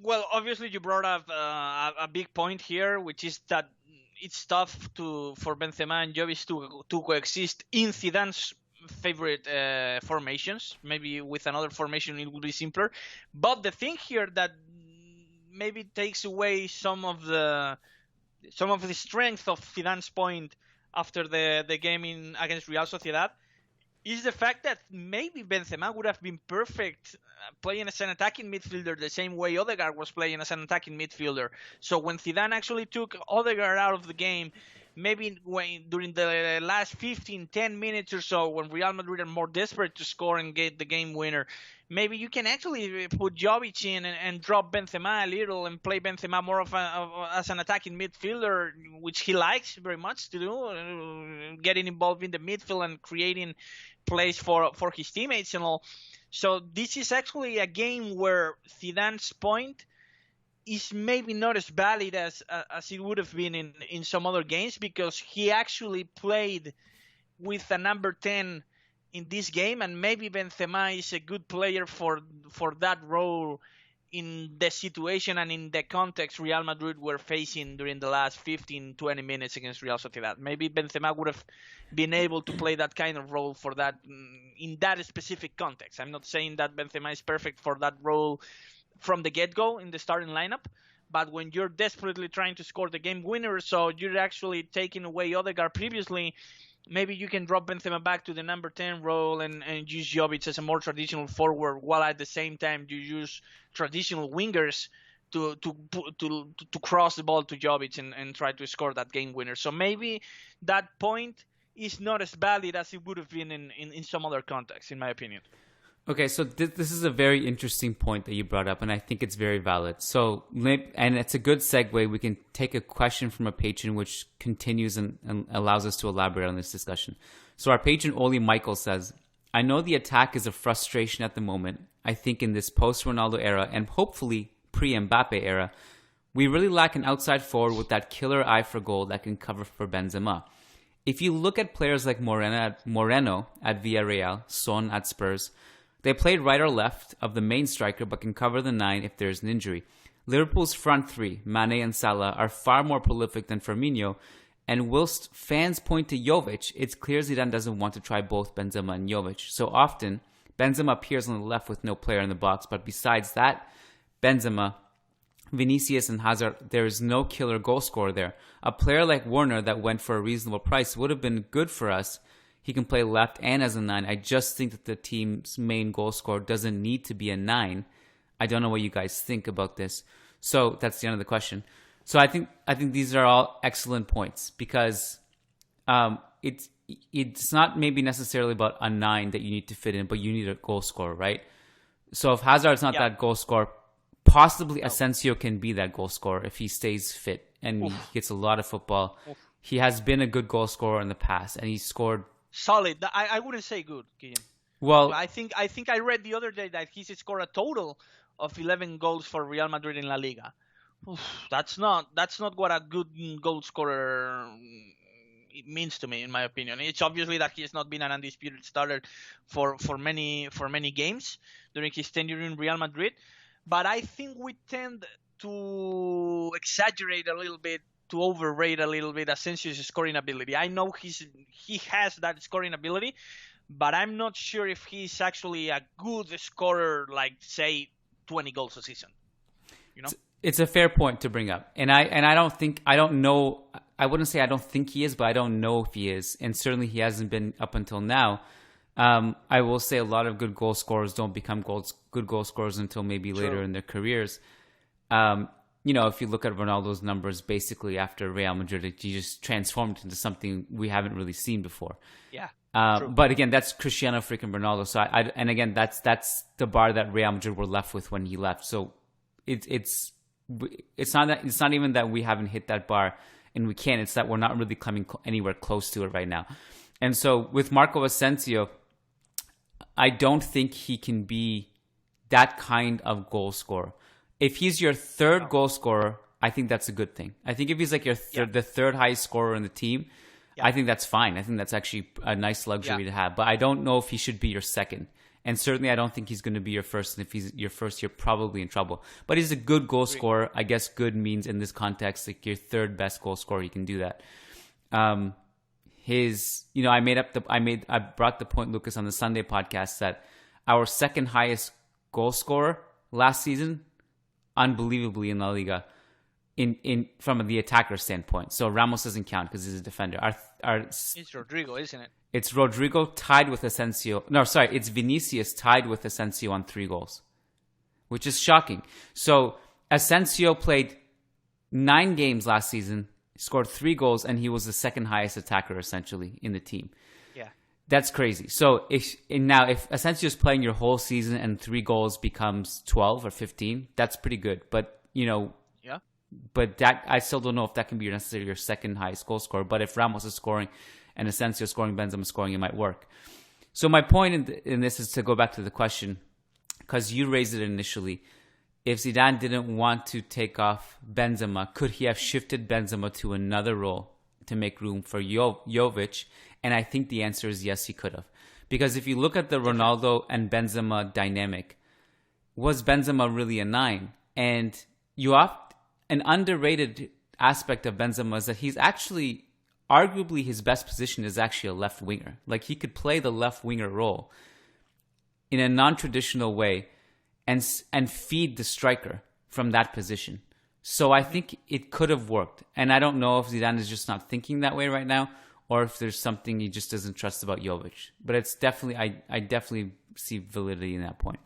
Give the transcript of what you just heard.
Well, obviously you brought up a big point here, which is that it's tough for Benzema and Jovic to coexist in Zidane's favorite formations. Maybe with another formation it would be simpler. But the thing here that maybe takes away some of the strength of Zidane's point after the game against Real Sociedad is the fact that maybe Benzema would have been perfect playing as an attacking midfielder the same way Odegaard was playing as an attacking midfielder. So when Zidane actually took Odegaard out of the game, maybe during the last 10 minutes or so, when Real Madrid are more desperate to score and get the game winner, maybe you can actually put Jovic in and drop Benzema a little and play Benzema more as an attacking midfielder, which he likes very much to do, getting involved in the midfield and creating plays for his teammates and all. So this is actually a game where Zidane's point is maybe not as valid as it would have been in some other games, because he actually played with a number 10 in this game, and maybe Benzema is a good player for that role in the situation and in the context Real Madrid were facing during the last 15-20 minutes against Real Sociedad. Maybe Benzema would have been able to play that kind of role for that in that specific context. I'm not saying that Benzema is perfect for that role from the get-go in the starting lineup, but when you're desperately trying to score the game winner, so you're actually taking away Odegaard previously, maybe you can drop Benzema back to the number 10 role and use Jovic as a more traditional forward, while at the same time you use traditional wingers to cross the ball to Jovic and try to score that game winner. So maybe that point is not as valid as it would have been in some other contexts, in my opinion. Okay, so this is a very interesting point that you brought up, and I think it's very valid. So, and it's a good segue. We can take a question from a patron, which continues and allows us to elaborate on this discussion. So our patron, Oli Michael, says, I know the attack is a frustration at the moment. I think in this post-Ronaldo era, and hopefully pre-Mbappe era, we really lack an outside forward with that killer eye for goal that can cover for Benzema. If you look at players like Moreno at Villarreal, Son at Spurs, they played right or left of the main striker but can cover the 9 if there's an injury. Liverpool's front three, Mane and Salah, are far more prolific than Firmino, and whilst fans point to Jovic, it's clear Zidane doesn't want to try both Benzema and Jovic. So often, Benzema appears on the left with no player in the box, but besides that, Benzema, Vinicius and Hazard, there is no killer goal scorer there. A player like Werner that went for a reasonable price would have been good for us. He can play left and as a 9. I just think that the team's main goal scorer doesn't need to be a 9. I don't know what you guys think about this. So that's the end of the question. So I think these are all excellent points, because it's not maybe necessarily about a 9 that you need to fit in, but you need a goal scorer, right? So if Hazard's not that goal scorer, possibly Asensio can be that goal scorer if he stays fit and he gets a lot of football. He has been a good goal scorer in the past, and he scored solid. I wouldn't say good, Guillem. Well, I think I read the other day that he's scored a total of 11 goals for Real Madrid in La Liga. That's not what a good goal scorer means to me, in my opinion. It's obviously that he has not been an undisputed starter for many games during his tenure in Real Madrid, but I think we tend to exaggerate a little bit, to overrate a little bit Asensio's scoring ability. I know he has that scoring ability, but I'm not sure if he's actually a good scorer, like say 20 goals a season. You know, it's a fair point to bring up, and I don't know. I wouldn't say I don't think he is, but I don't know if he is, and certainly he hasn't been up until now. I will say a lot of good goal scorers don't become good goal scorers until maybe later in their careers. If you look at Ronaldo's numbers, basically after Real Madrid, he just transformed into something we haven't really seen before. Yeah. But again, that's Cristiano freaking Ronaldo. So and again, that's the bar that Real Madrid were left with when he left. So it's not even that we haven't hit that bar and we can't. It's that we're not really coming anywhere close to it right now. And so with Marco Asensio, I don't think he can be that kind of goal scorer. If he's your third goal scorer, I think that's a good thing. I think if he's like the third highest scorer in the team, I think that's fine. I think that's actually a nice luxury to have. But I don't know if he should be your second. And certainly, I don't think he's going to be your first. And if he's your first, you're probably in trouble. But he's a good goal scorer. I guess good means in this context, like your third best goal scorer. You can do that. I brought the point, Lucas, on the Sunday podcast that our second highest goal scorer last season, unbelievably in La Liga, in from the attacker standpoint. So Ramos doesn't count because he's a defender. It's Rodrigo, isn't it? It's Rodrigo tied with Asensio. No, sorry, it's Vinicius tied with Asensio on 3 goals, which is shocking. So Asensio played 9 games last season, scored 3 goals, and he was the second highest attacker essentially in the team. Yeah, that's crazy. So if Asensio is playing your whole season and 3 goals becomes 12 or 15, that's pretty good. But yeah. But that I still don't know if that can be necessarily your second highest goal scorer. But if Ramos is scoring and Asensio scoring, Benzema scoring, it might work. So my point in this is to go back to the question, because you raised it initially. If Zidane didn't want to take off Benzema, could he have shifted Benzema to another role to make room for Jovic? And I think the answer is yes, he could have. Because if you look at the Ronaldo and Benzema dynamic, was Benzema really a 9? And an underrated aspect of Benzema is that he's actually, arguably his best position is actually a left winger. Like he could play the left winger role in a non-traditional way and feed the striker from that position. So I think it could have worked. And I don't know if Zidane is just not thinking that way right now, or if there's something he just doesn't trust about Jovic. But it's definitely, I definitely see validity in that point.